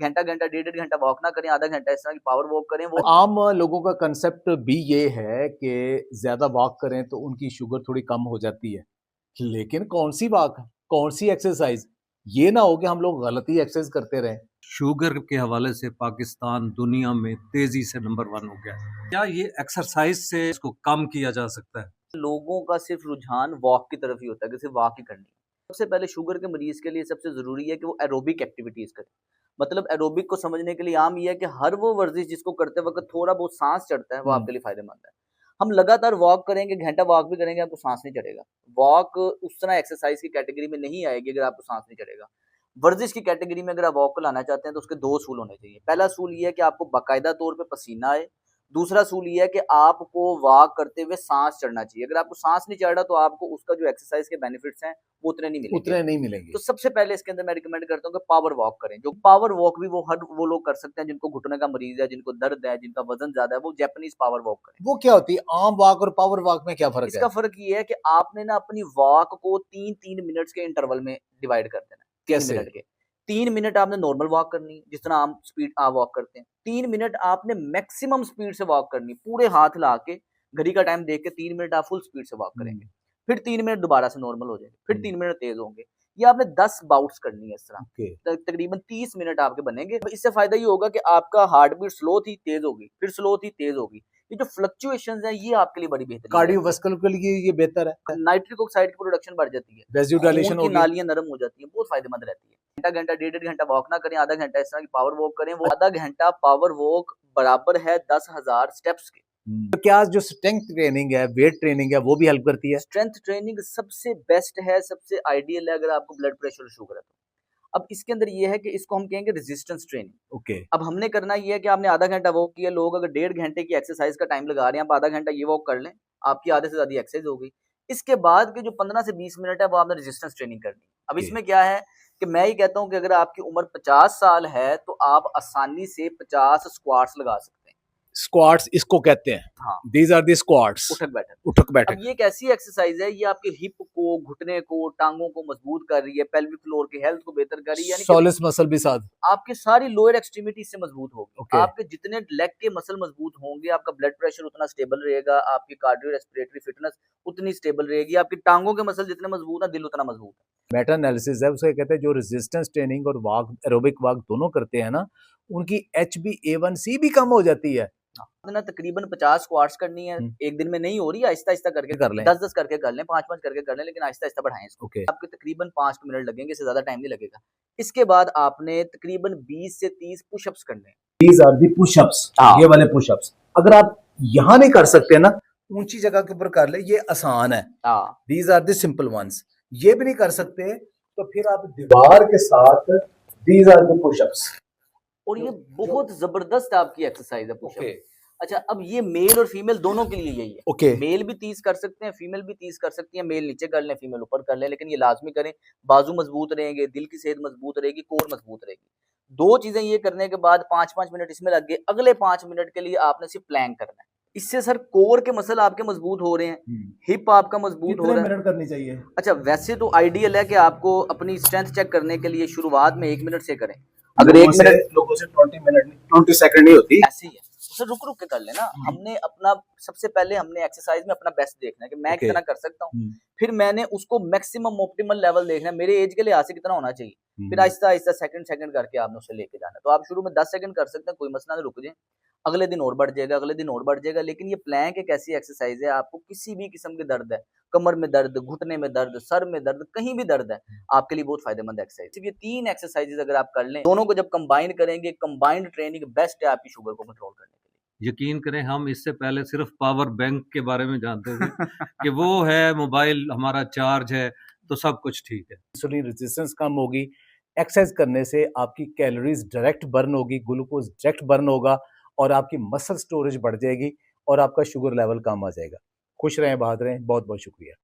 घंटा घंटा 1.5 घंटा वॉक ना करें, आधा घंटा इस तरह की पावर वॉक करें। वो आम लोगों का कंसेप्ट भी ये है कि ज्यादा वॉक करें तो उनकी शुगर थोड़ी कम हो जाती है, लेकिन कौन सी वॉक, कौन सी एक्सरसाइज, ये ना हो कि हम लोग गलती एक्सरसाइज करते रहें। शुगर के हवाले से पाकिस्तान दुनिया में तेजी से नंबर 1 हो गया है। क्या ये एक्सरसाइज से इसको कम किया जा सकता है? लोगों का सिर्फ रुझान वॉक की तरफ ही होता है कि सिर्फ वॉक ही करनी है। सबसे पहले शुगर के मरीज के लिए सबसे ज़रूरी है कि वो एरोबिक एक्टिविटीज़ करें। मतलब एरोबिक को समझने के लिए आम ये है कि हर वो वर्जिश जिसको करते वक्त थोड़ा बहुत सांस चढ़ता है, वो आपके लिए फ़ायदेमंद है। हम लगातार वॉक करेंगे, घंटा वॉक भी करेंगे, आपको सांस नहीं चढ़ेगा। वॉक उस तरह एक्सरसाइज की कैटेगरी में नहीं आएगी अगर आपको सांस नहीं चढ़ेगा। वर्जिश की कैटेगरी में अगर आप वॉक को लाना चाहते हैं तो उसके 2 असूल होने चाहिए। पहला असूल ये है कि आपको बाकायदा तौर पे पसीना आए। दूसरा असूल ये है कि आपको वॉक करते हुए सांस चढ़ना चाहिए। अगर आपको सांस नहीं चढ़ रहा तो आपको उसका जो एक्सरसाइज के बेनिफिट्स हैं वो उतने नहीं मिलेंगे। तो सबसे पहले इसके अंदर मैं रिकमेंड करता हूँ कि पावर वॉक करें। जो पावर वॉक भी वो लोग कर सकते हैं जिनको घुटने का मरीज है, जिनको दर्द है, जिनका वजन ज्यादा है, वो जापानीज पावर वॉक करें। वो क्या होती है? आम वॉक और पावर वॉक में क्या फर्क है? इसका फर्क ये है कि आपने ना अपनी वॉक को 3-3 मिनट्स के इंटरवल में डिवाइड कर देना है। 3 कैसे? मिनट के 3 मिनट आपने नॉर्मल वॉक करनी है, जिस तरह आम स्पीड आप वॉक करते हैं। 3 मिनट आपने मैक्सिमम स्पीड से वॉक करनी, पूरे हाथ ला के घड़ी का टाइम देख के 3 मिनट आप फुल स्पीड से वॉक करेंगे। फिर 3 मिनट दोबारा से नॉर्मल हो जाएंगे, फिर 3 मिनट तेज होंगे। ये आपने 10 बाउट्स करनी है इस तरह। तकरीबन 30 मिनट आपके बनेंगे। इससे फायदा ये होगा कि आपका हार्ट बीट स्लो थी, तेज होगी, फिर स्लो थी, तेज होगी। ये जो फ्लक्चुएशंस हैं ये आपके लिए बड़ी बेहतर है। कार्डियोवास्कुलर के लिए ये बेहतर है। नाइट्रिक ऑक्साइड की प्रोडक्शन बढ़ जाती है, वेज़ोडाइलेशन खून की नालियां नरम हो जाती हैं, बहुत फायदेमंद रहती है। घंटा घंटा 1.5 घंटा वॉक ना करें, आधा घंटा इस तरह की पावर वॉक करें। वो आधा घंटा पावर वॉक बराबर है 10,000 स्टेप्स के। तो क्या जो स्ट्रेंथ ट्रेनिंग है, वेट ट्रेनिंग है, वो भी हेल्प करती है? स्ट्रेंथ ट्रेनिंग सबसे बेस्ट है, सबसे आइडियल है अगर आपको ब्लड प्रेशर और शुगर है तो। अब इसके अंदर ये है कि इसको हम कहेंगे रेजिस्टेंस ट्रेनिंग। ओके। अब हमने करना ये है कि आपने आधा घंटा वॉक किया, लोग अगर 1.5 घंटे की एक्सरसाइज का टाइम लगा रहे हैं, आप आधा घंटा ये वॉक कर लें, आपकी आधे से ज्यादा एक्सरसाइज हो गई। इसके बाद के जो 15 से 20 मिनट है वो आपने रेजिस्टेंस ट्रेनिंग करनी। अब इसमें क्या है कि मैं ये कहता हूँ कि अगर आपकी उम्र 50 साल है तो आप आसानी से 50 स्क्वाट्स लगा सकते हैं। स्क्वाट्स इसको कहते हैं। हाँ, दीज आर दी स्क्वाट्स, उठक बैठक। उठक बैठक। अब ये एक ऐसी एक्सरसाइज है, ये आपके हिप को, घुटने को, टांगों को मजबूत कर रही है, पेल्विक फ्लोर की हेल्थ को बेहतर कर रही है, यानी सोलिस मसल भी साथ। आपकी सारी लोअर एक्सट्रीमिटी से मजबूत होगी। Okay. आपके जितने लेग के मसल मजबूत होंगे, आपका ब्लड प्रेशर उतना स्टेबल रहेगा, आपकी कार्डियो रेस्पिरेटरी फिटनेस उतनी स्टेबल रहेगी, आपकी टांगों के मसल जितने मजबूत है, दिल उतना मजबूत है। मेटा एनालिसिस है, उसे कहते हैं जो रेजिस्टेंस ट्रेनिंग और वॉक, एरोबिक वॉक दोनों करते हैं ना, उनकी HbA1c भी कम हो जाती है। ना तकरीबन 50 स्क्वाट्स करनी है, एक दिन में नहीं हो रही, आहिस्ता आहिस्ता करके कर लें, 10-10 करके कर लें, 5-5 करके कर लें, लेकिन आहिस्ता आहिस्ता बढ़ाएं इसको। ओके। आपके तकरीबन 5 मिनट लगेंगे, इससे ज्यादा टाइम नहीं लगेगा। इसके बाद आपने तकरीबन 20 से 30 पुशअप्स करने हैं। These are the push-ups, ये वाले पुशअप्स। अगर आप यहाँ नहीं कर सकते ना, ऊंची जगह के ऊपर कर ले, ये आसान है। These are the simple ones। ये भी नहीं कर सकते तो फिर आप दीवार के साथ These are the push-ups। और ये बहुत जबरदस्त आपकी एक्सरसाइज है पुशअप। अच्छा, अब ये मेल और फीमेल दोनों के लिए यही है। ओके। मेल भी 30 कर सकते हैं, फीमेल भी 30 कर सकती है। मेल नीचे कर लें, फीमेल ऊपर कर लें, लेकिन ये लाजमी करें। बाजू मजबूत रहेंगे, दिल की सेहत मजबूत रहेगी, कोर मजबूत रहेगी। 2 चीजें ये करने के बाद 5-5 मिनट इसमें लग गए। अगले 5 मिनट के लिए आपने सिर्फ प्लैंक करना है। इससे सर कोर के मसल आपके मजबूत हो रहे हैं, हिप आपका मजबूत हो रहा है। कितने मिनट करनी चाहिए? अच्छा, वैसे तो आइडियल है कि आपको अपनी स्ट्रेंथ चेक करने के लिए शुरुआत में 1 मिनट से करें। अगर 1 मिनट लोगों से 20 मिनट 20 सेकंड नहीं होती, ऐसे ही है, उसे रुक रुक के कर लेना। हमने अपना सबसे पहले हमने एक्सरसाइज में अपना बेस्ट देखना है कि मैं कितना कर सकता हूँ। फिर मैंने उसको मैक्सिमम ऑप्टिमल लेवल देखना है, मेरे एज के लिहाज से कितना होना चाहिए। फिर आहिस्ता आहिस्ता सेकंड सेकंड करके आपने उसे लेके जाना। तो आप शुरू में 10 सेकंड कर सकते हैं, कोई मसला नहीं, रुक जाए, अगले दिन और बढ़ जाएगा, अगले दिन और बढ़ जाएगा। लेकिन ये प्लैंक एक ऐसी एक्सरसाइज है, आपको किसी भी किस्म के दर्द है, कमर में दर्द, घुटने में दर्द, सर में दर्द, कहीं भी दर्द है, आपके लिए बहुत फायदेमंद एक्सरसाइज। ये 3 एक्सरसाइजेस अगर आप कर लें, दोनों को जब कंबाइन करेंगे, कंबाइंड ट्रेनिंग बेस्ट है आपकी शुगर को कंट्रोल करने के लिए। यकीन करें, हम इससे पहले सिर्फ पावर बैंक के बारे में जानते थे कि वो है, मोबाइल हमारा चार्ज है तो सब कुछ ठीक है। इंसुलिन रेजिस्टेंस कम होगी, एक्सरसाइज करने से आपकी कैलोरीज डायरेक्ट बर्न होगी, ग्लूकोज डायरेक्ट बर्न होगा और आपकी मसल स्टोरेज बढ़ जाएगी और आपका शुगर लेवल कम आ जाएगा। खुश रहें, बात रहें, बहुत बहुत शुक्रिया।